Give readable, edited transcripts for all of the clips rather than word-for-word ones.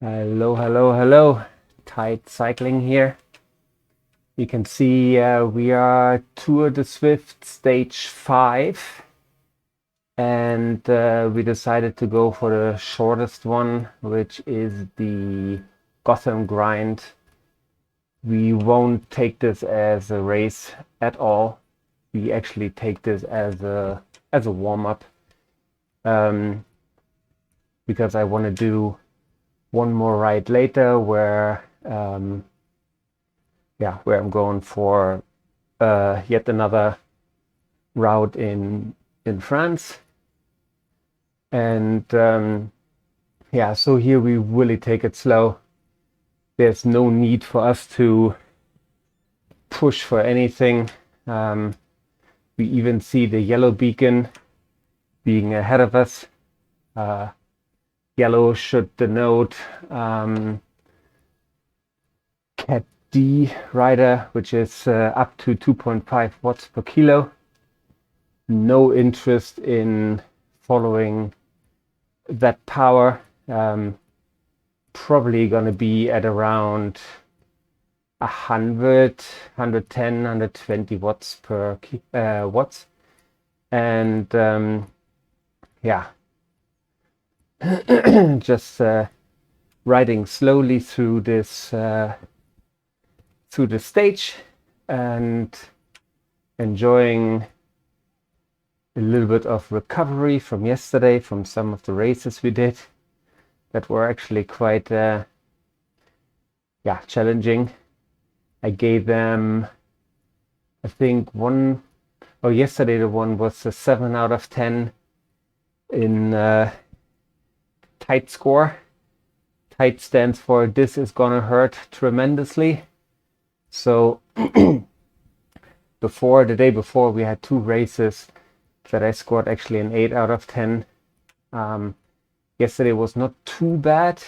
Hello, hello, hello. Tide cycling here. You can see we are Tour de Zwift stage 5, and we decided to go for the shortest one, which is the Gotham Grind. We won't take this as a race at all. We actually take this as a warm-up, um, because I want to do one more ride later where where I'm going for yet another route in France. And so here we really take it slow. There's no need for us to push for anything. We even see the yellow beacon being ahead of us. Yellow should denote Cat D rider, which is up to 2.5 watts per kilo. No interest in following that power. Probably going to be at around 100, 110, 120 watts per watts. And just riding slowly through this through the stage and enjoying a little bit of recovery from yesterday, from some of the races we did that were actually quite challenging. I gave them, I think yesterday the one was a 7 out of 10 in tight score. Tight stands for this is gonna hurt tremendously. So the day before, we had two races that I scored actually an 8 out of 10. Yesterday was not too bad,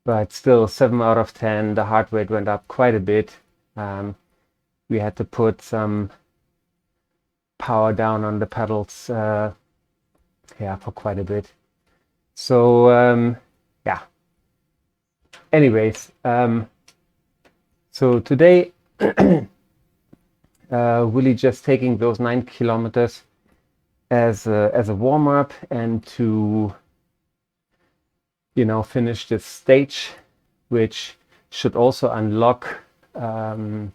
but still 7 out of 10. The heart rate went up quite a bit. We had to put some power down on the pedals, for quite a bit. So anyways, so today really just taking those 9 kilometers as a warm-up and to finish this stage, which should also unlock some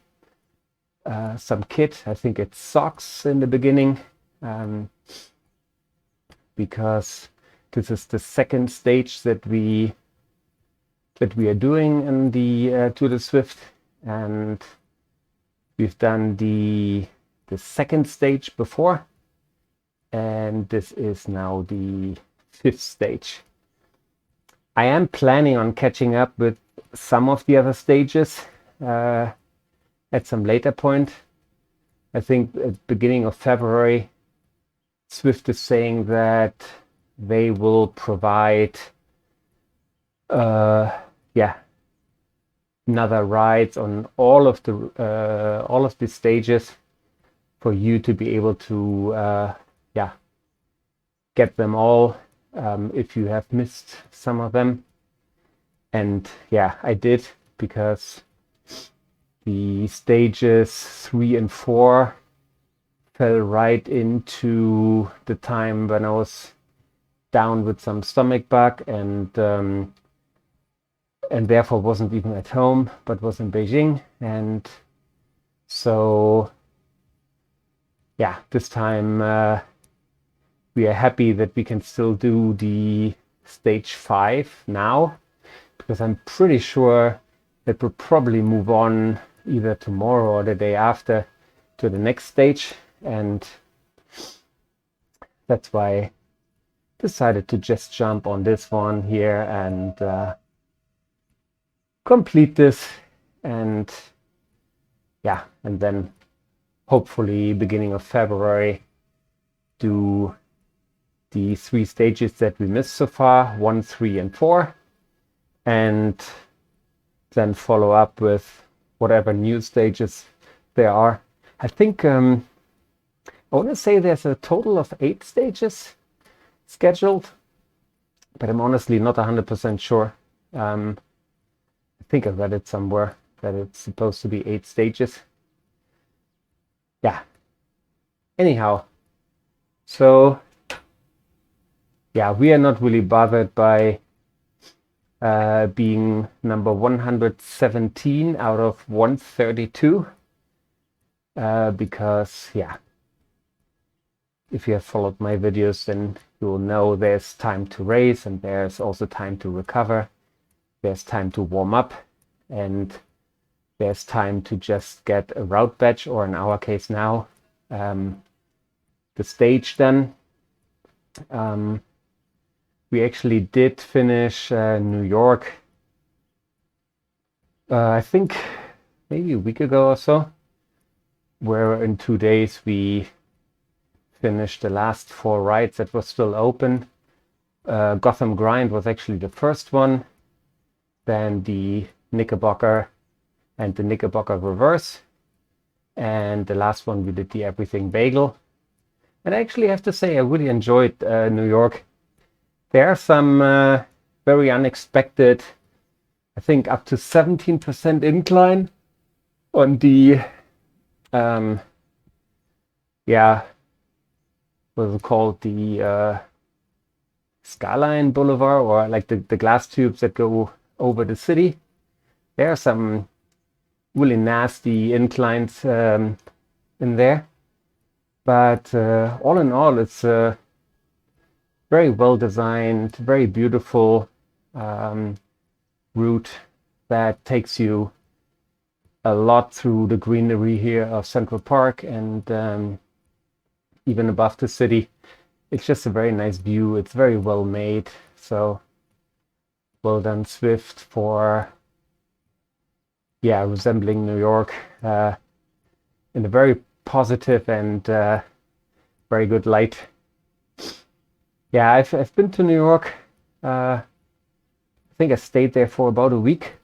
kit. I think it's socks in the beginning, because this is the second stage that we are doing in the Tour de Zwift, and we've done the second stage before, and this is now the 5th stage. I am planning on catching up with some of the other stages at some later point. I think at the beginning of February, Zwift is saying that they will provide another rides on all of the stages for you to be able to get them all if you have missed some of them. And I did, because the stages 3 and 4 fell right into the time when I was down with some stomach bug and therefore wasn't even at home, but was in Beijing. And so this time we are happy that we can still do the stage 5 now, because I'm pretty sure that we'll probably move on either tomorrow or the day after to the next stage. And that's why I decided to just jump on this one here and complete this, and then hopefully beginning of February do the 3 stages that we missed so far, 1, 3, and 4, and then follow up with whatever new stages there are. I think I want to say there's a total of 8 stages scheduled, but I'm honestly not 100% sure. I think I read it somewhere that it's supposed to be 8 stages. Yeah. Anyhow, so yeah, we are not really bothered by being number 117 out of 132 because, yeah, if you have followed my videos, then you will know there's time to race and there's also time to recover. There's time to warm up and there's time to just get a route badge, or in our case now, the stage done. We actually did finish New York, I think maybe a week ago or so, where in 2 days we finished the last 4 rides that were still open. Gotham Grind was actually the first one, then the Knickerbocker and the Knickerbocker Reverse, and the last one we did the Everything Bagel. And I actually have to say I really enjoyed New York. There are some very unexpected, I think up to 17% incline on the what is it called, the Skyline Boulevard, or like the glass tubes that go over the city. There are some really nasty inclines in there, but all in all, it's a very well designed, very beautiful route that takes you a lot through the greenery here of Central Park and even above the city. It's just a very nice view. It's very well made. So well done, Zwift, for resembling New York in a very positive and very good light. Yeah, I've been to New York. I think I stayed there for about a week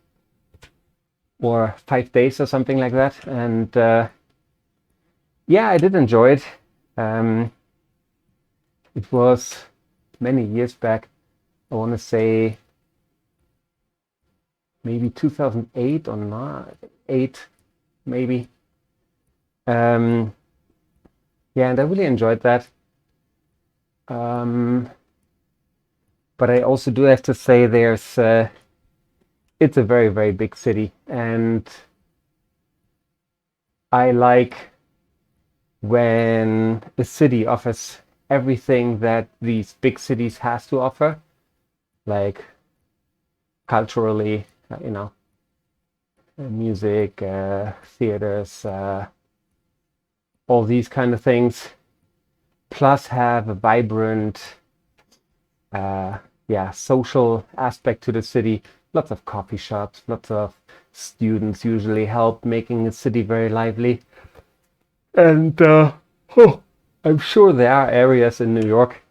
or 5 days or something like that. And yeah, I did enjoy it. It was many years back. I want to say maybe 2008 or not, 8 maybe. Yeah, and I really enjoyed that. But I also do have to say it's a very, very big city, and I like when a city offers everything that these big cities has to offer, like culturally, music, theaters, all these kind of things, plus have a vibrant social aspect to the city. Lots of coffee shops, lots of students usually help making the city very lively. And I'm sure there are areas in New York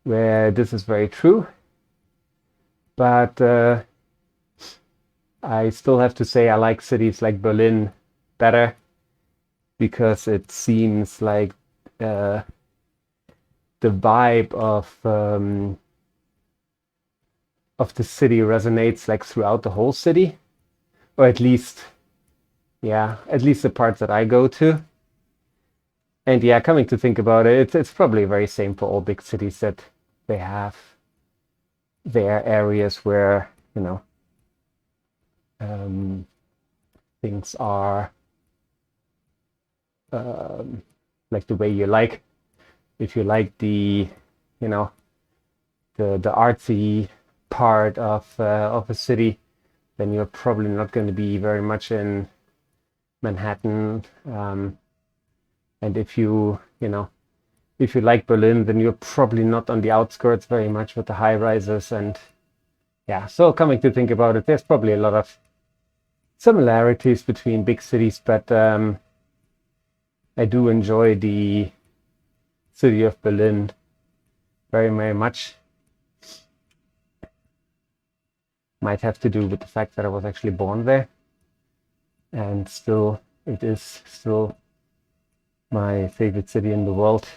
where this is very true, but I still have to say I like cities like Berlin better, because it seems like the vibe of the city resonates like throughout the whole city, or at least the parts that I go to. And yeah, coming to think about it, it's probably very same for all big cities, that they have their areas where things are like the way you like. If you like the artsy part of a city, then you're probably not going to be very much in Manhattan. And if you like Berlin, then you're probably not on the outskirts very much with the high rises. And yeah, so coming to think about it, there's probably a lot of similarities between big cities, but I do enjoy the city of Berlin very, very much. Might have to do with the fact that I was actually born there, and it is still my favorite city in the world.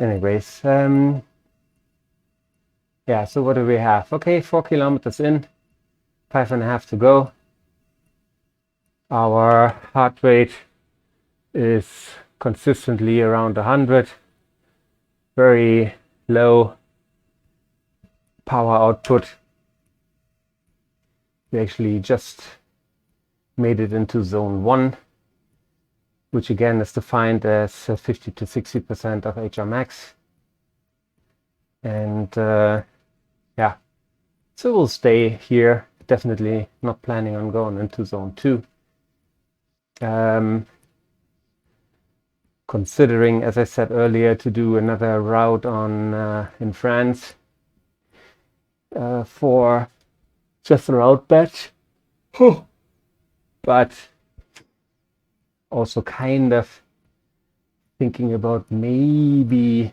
Anyways, and yeah, so what do we have? Okay, 4 kilometers in, 5.5 to go. Our heart rate is consistently around 100. Very low power output. We actually just made it into zone 1, which again is defined as 50 to 60% of HR max. And yeah, so we'll stay here. Definitely not planning on going into zone 2. Considering, as I said earlier, to do another route on in France for just a route batch. But also kind of thinking about maybe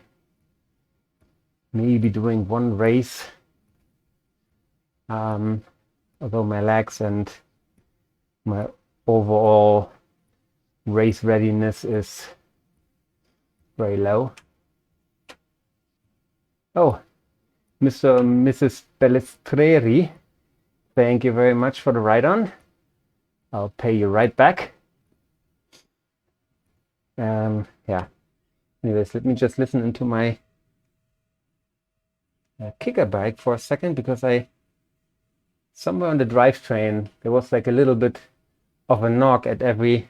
doing one race. Although my legs and my overall race readiness is very low. Oh, Mr. and Mrs. Pellestreri, thank you very much for the ride-on. I'll pay you right back. Yeah. Anyways, let me just listen into my kicker bike for a second, because somewhere on the drivetrain there was like a little bit of a knock at every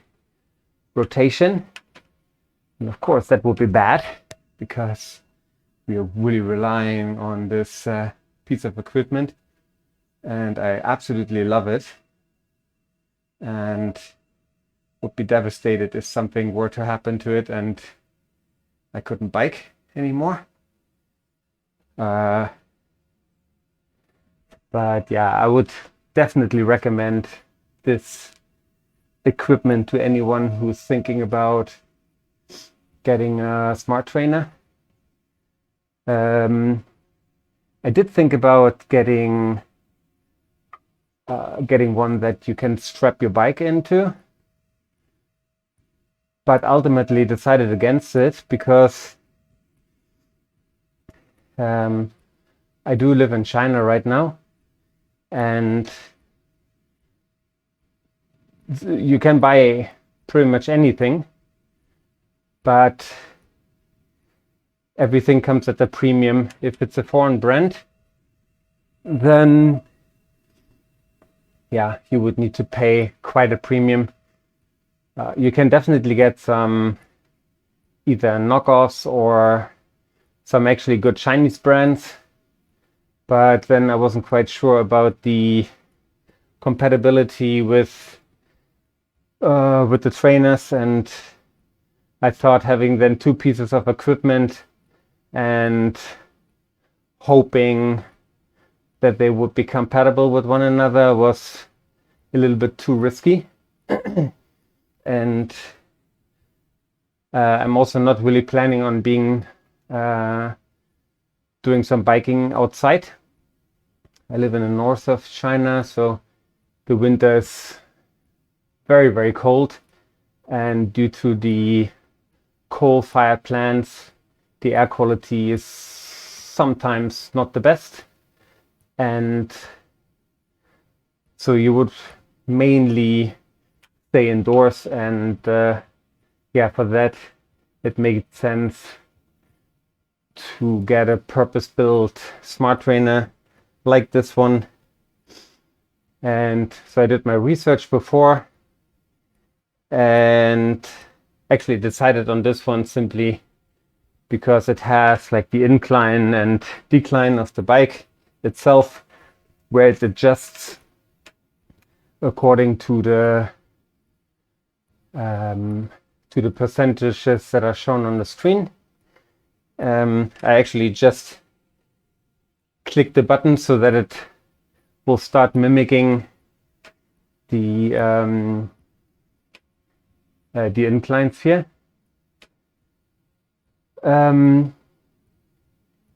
rotation. And of course that would be bad, because we are really relying on this piece of equipment, and I absolutely love it, and would be devastated if something were to happen to it and I couldn't bike anymore. But yeah, I would definitely recommend this equipment to anyone who's thinking about getting a smart trainer. I did think about getting one that you can strap your bike into, but ultimately decided against it because I do live in China right now, and you can buy pretty much anything, but everything comes at a premium. If it's a foreign brand, then yeah, you would need to pay quite a premium. You can definitely get some either knockoffs or some actually good Chinese brands, but then I wasn't quite sure about the compatibility with the trainers, and I thought having then two pieces of equipment and hoping that they would be compatible with one another was a little bit too risky. And I'm also not really planning on being doing some biking outside. I live in the north of China, so the winter is very, very cold, and due to the coal-fired plants, the air quality is sometimes not the best, and so you would mainly stay indoors, and yeah, for that it made sense to get a purpose-built smart trainer like this one. And so I did my research before and actually decided on this one simply because it has like the incline and decline of the bike itself, where it adjusts according to the percentages that are shown on the screen. I actually just click the button so that it will start mimicking the inclines here.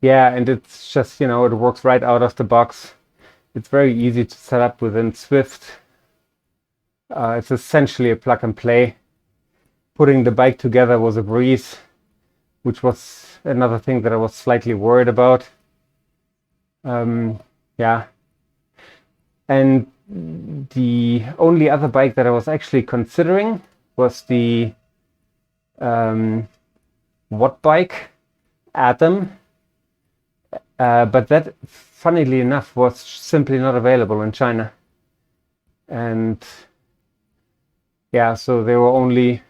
Yeah, and it's just, it works right out of the box. It's very easy to set up within Zwift. It's essentially a plug and play. Putting the bike together was a breeze, which was another thing that I was slightly worried about. Yeah. And the only other bike that I was actually considering was the watt bike, Atom. But that, funnily enough, was simply not available in China. And yeah, so there were only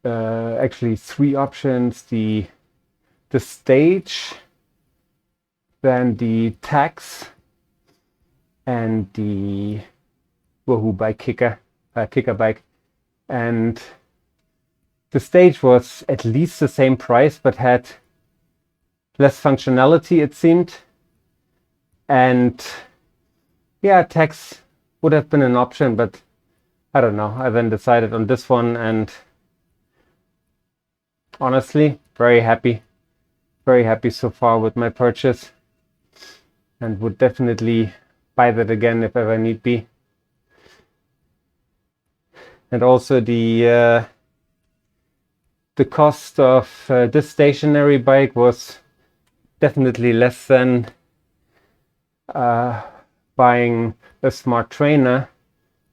actually 3 options: the Stage, then the Tax, and the Wahoo bike kicker bike. And the Stage was at least the same price, but had less functionality, it seemed. And yeah, Tax would have been an option, but I don't know. I then decided on this one, and honestly, very happy so far with my purchase, and would definitely buy that again if ever need be. And also the cost of this stationary bike was definitely less than buying a smart trainer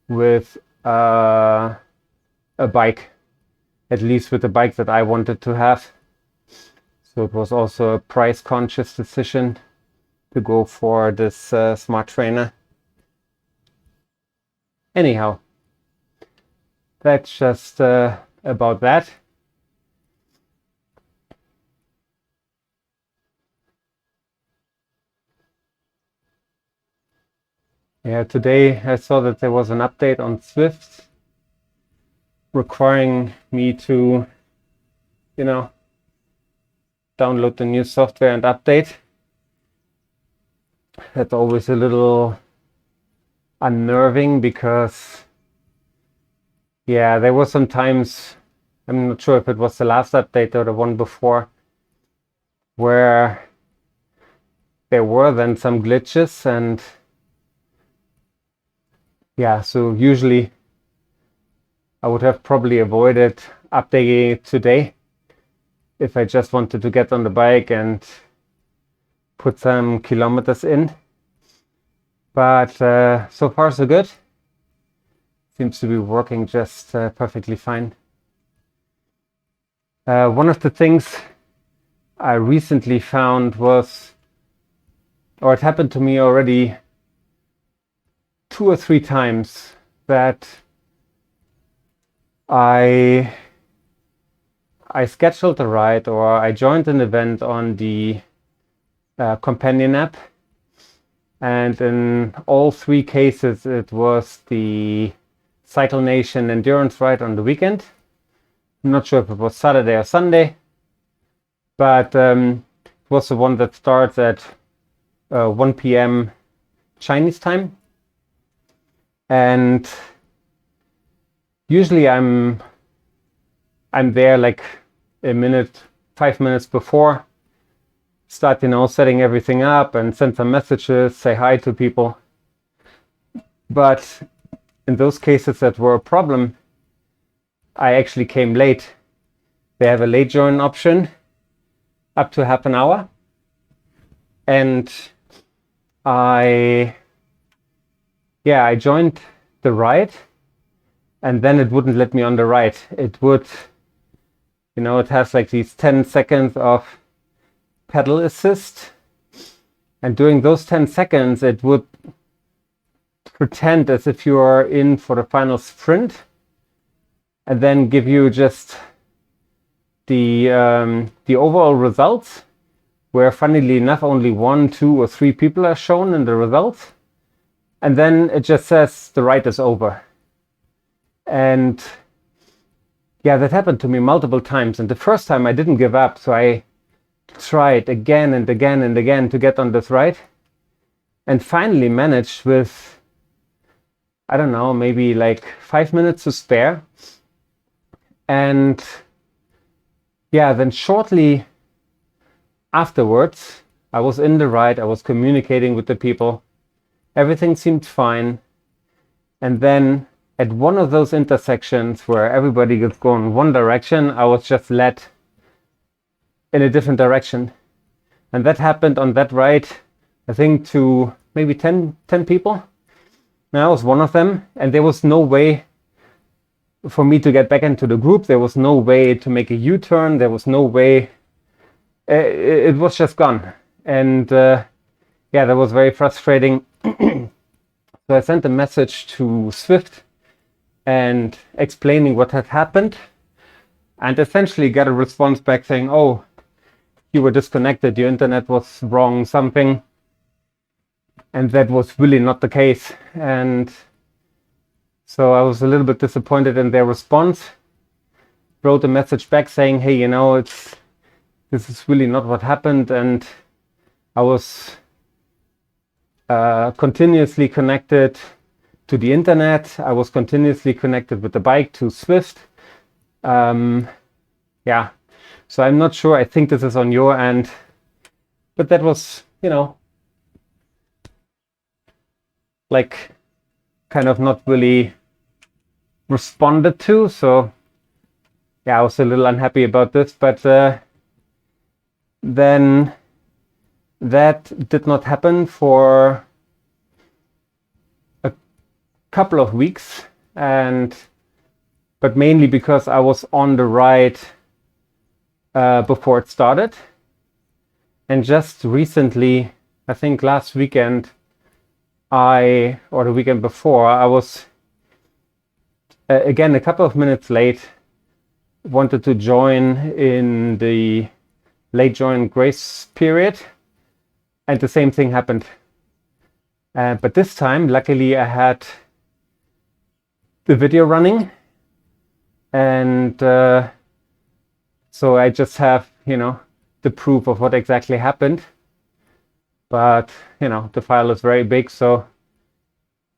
with a bike, at least with the bike that I wanted to have. So it was also a price conscious decision to go for this smart trainer. Anyhow, that's just about that. Yeah, today I saw that there was an update on Zwift requiring me to, download the new software and update. That's always a little unnerving because, yeah, there were some times, I'm not sure if it was the last update or the one before, where there were then some glitches, and yeah, so usually I would have probably avoided updating it today if I just wanted to get on the bike and put some kilometers in. But so far so good. Seems to be working just perfectly fine. One of the things I recently found was, or it happened to me already 2 or 3 times, that I scheduled a ride or I joined an event on the companion app, and in all 3 cases it was the Cycle Nation endurance ride on the weekend. I'm not sure if it was Saturday or Sunday, but it was the one that starts at 1 p.m. Chinese time. And usually I'm there like 5 minutes before, start setting everything up and send some messages, say hi to people. But in those cases that were a problem, I actually came late. They have a late join option up to half an hour, and I joined the ride, and then it wouldn't let me on the ride. It would, it has like these 10 seconds of pedal assist, and during those 10 seconds it would pretend as if you are in for the final sprint, and then give you just the overall results, where funnily enough only 1, 2, or 3 people are shown in the results. And then it just says the ride is over. And yeah, that happened to me multiple times. And the first time I didn't give up. So I tried again and again and again to get on this ride. And finally managed with, I don't know, maybe like 5 minutes to spare. And yeah, then shortly afterwards, I was in the ride. I was communicating with the people. Everything seemed fine. And then at one of those intersections where everybody is going one direction, I was just led in a different direction. And that happened on that ride I think to maybe 10 people. And I was one of them, and there was no way for me to get back into the group. There was no way to make a U-turn. There was no way. It was just gone. And yeah, that was very frustrating. So I sent a message to Zwift and explaining what had happened, and essentially got a response back saying, oh, you were disconnected, your internet was wrong, something. And that was really not the case. And so I was a little bit disappointed in their response. Wrote a message back saying, hey, you know, this is really not what happened. And I was continuously connected to the internet. I was continuously connected with the bike to Zwift. Yeah, so I'm not sure. I think this is on your end, but that was, you know, like kind of not really responded to. So yeah, I was a little unhappy about this, but then that did not happen for a couple of weeks, but mainly because I was on the ride before it started. And just recently, I think last weekend, or the weekend before, I was again a couple of minutes late, wanted to join in the late join grace period, and the same thing happened. But this time, luckily, I had the video running, and so I just have, you know, the proof of what exactly happened. But, you know, the file is very big, so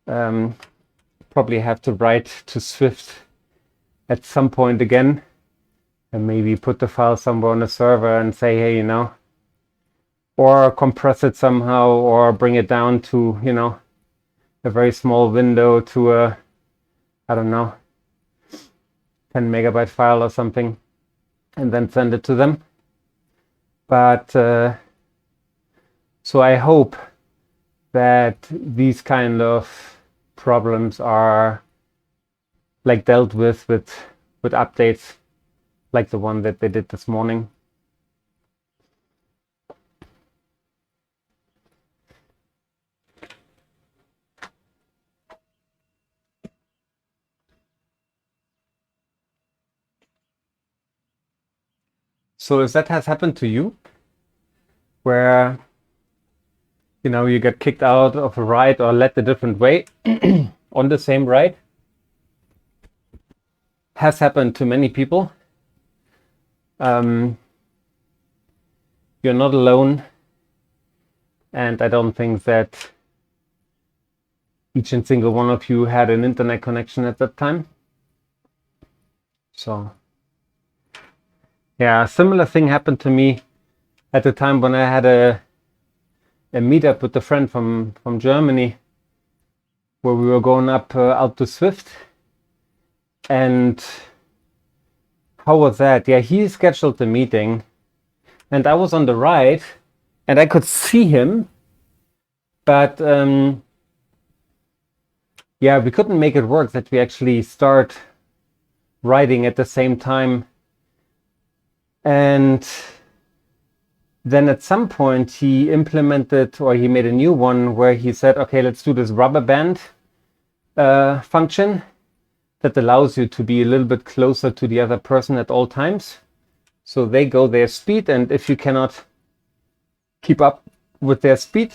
probably have to write to Zwift at some point again, and maybe put the file somewhere on the server and say, hey, you know, or compress it somehow, or bring it down to, you know, a very small window to a, I don't know, 10 megabyte file or something, and then send it to them. But so I hope that these kind of problems are like dealt with updates like the one that they did this morning. So if that has happened to you, where, you know, you get kicked out of a ride or led a different way on the same ride, has happened to many people. You're not alone, and I don't think that each and single one of you had an internet connection at that time. So yeah, a similar thing happened to me at the time when I had a meetup with a friend from Germany, where we were going up out to Zwift. And how was that? Yeah, he scheduled the meeting, and I was on the ride, and I could see him, but yeah, we couldn't make it work that we actually start riding at the same time. And then at some point he implemented, or he made a new one where he said, okay, let's do this rubber band function that allows you to be a little bit closer to the other person at all times. So they go their speed, and if you cannot keep up with their speed,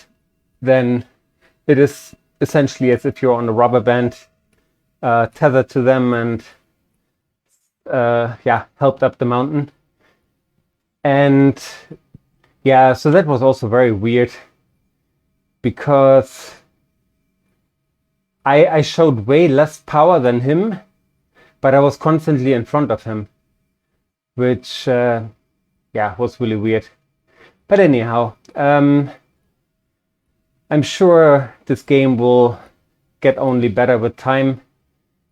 then it is essentially as if you're on a rubber band tethered to them, and yeah, helped up the mountain. And yeah, so that was also very weird, because I showed way less power than him, but I was constantly in front of him, which yeah, was really weird. But anyhow, I'm sure this game will get only better with time,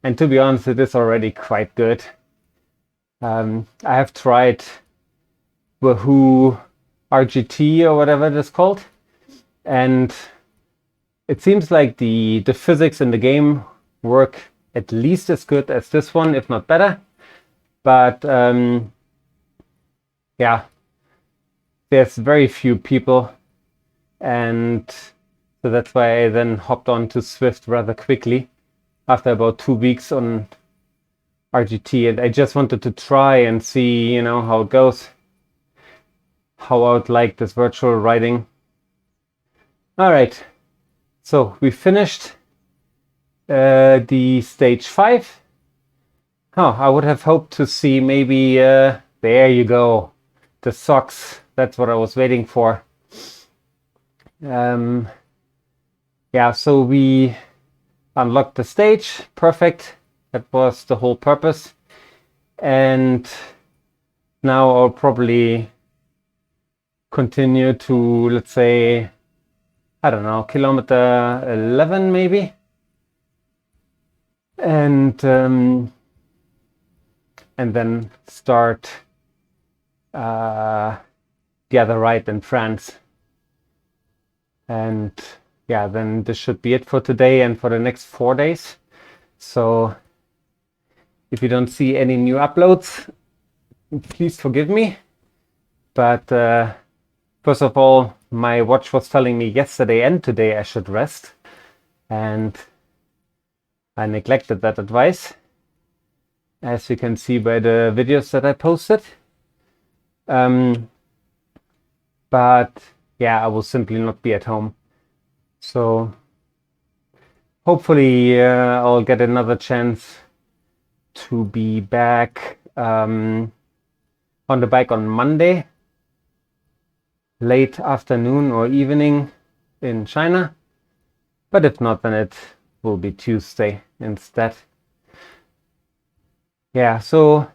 and to be honest, it is already quite good. I have tried Wahoo RGT or whatever it is called, And it seems like the physics in the game work at least as good as this one, if not better. But yeah, there's very few people, and so that's why I then hopped on to Zwift rather quickly after about 2 weeks on RGT, and I just wanted to try and see, you know, how it goes, how I would like this virtual riding. All right, so we finished the stage 5. Oh, I would have hoped to see maybe, there you go, the socks. That's what I was waiting for. Yeah, so we unlocked the stage. Perfect. That was the whole purpose. And now I'll probably continue to, let's say, I don't know, kilometer 11 maybe. And then start the other ride in France. And yeah, then this should be it for today and for the next 4 days. So if you don't see any new uploads, please forgive me. But first of all, my watch was telling me yesterday and today I should rest, and I neglected that advice, as you can see by the videos that I posted. But yeah, I will simply not be at home. So hopefully I'll get another chance to be back on the bike on Monday, late afternoon or evening in China. But if not, then it will be Tuesday instead. Yeah, so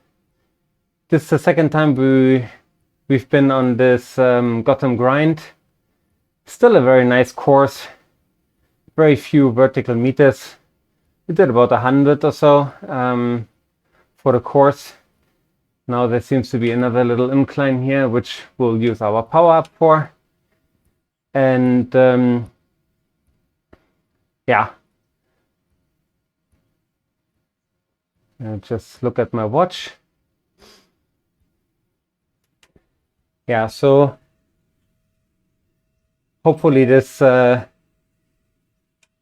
this is the second time we've been on this Gotham Grind. Still a very nice course. Very few vertical meters. We did about 100 or so for the course. Now there seems to be another little incline here, which we'll use our power up for. And yeah, just look at my watch. Yeah, so hopefully this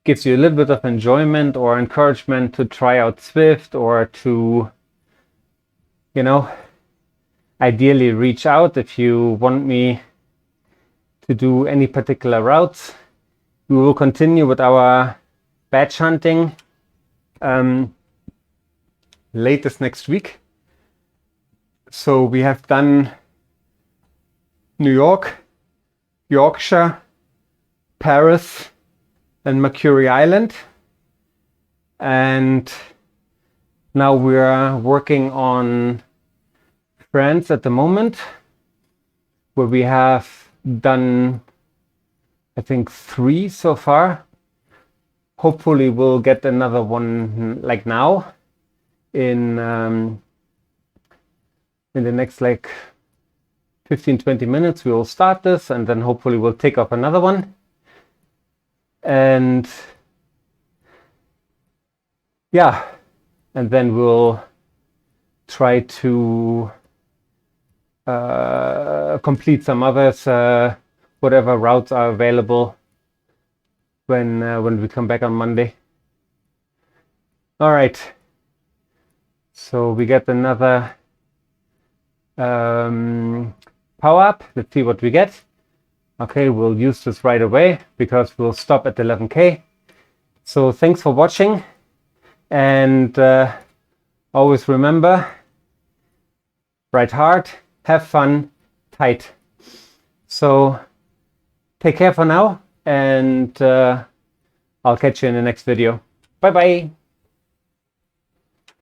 gives you a little bit of enjoyment or encouragement to try out Zwift, or to, you know, ideally reach out if you want me to do any particular routes. We will continue with our badge hunting latest next week. So we have done New York, Yorkshire, Paris, and Mercury Island. And now we are working on France at the moment, where we have done, I think, 3 so far. Hopefully we'll get another one like now in the next like 15-20 minutes. We will start this, and then hopefully we'll take off another one. And yeah, and then we'll try to complete some others, whatever routes are available when we come back on Monday. All right, so we get another power up. Let's see what we get. Okay, we'll use this right away because we'll stop at 11K. So thanks for watching, and always remember, ride hard, have fun, tight. So take care for now, and I'll catch you in the next video. Bye bye.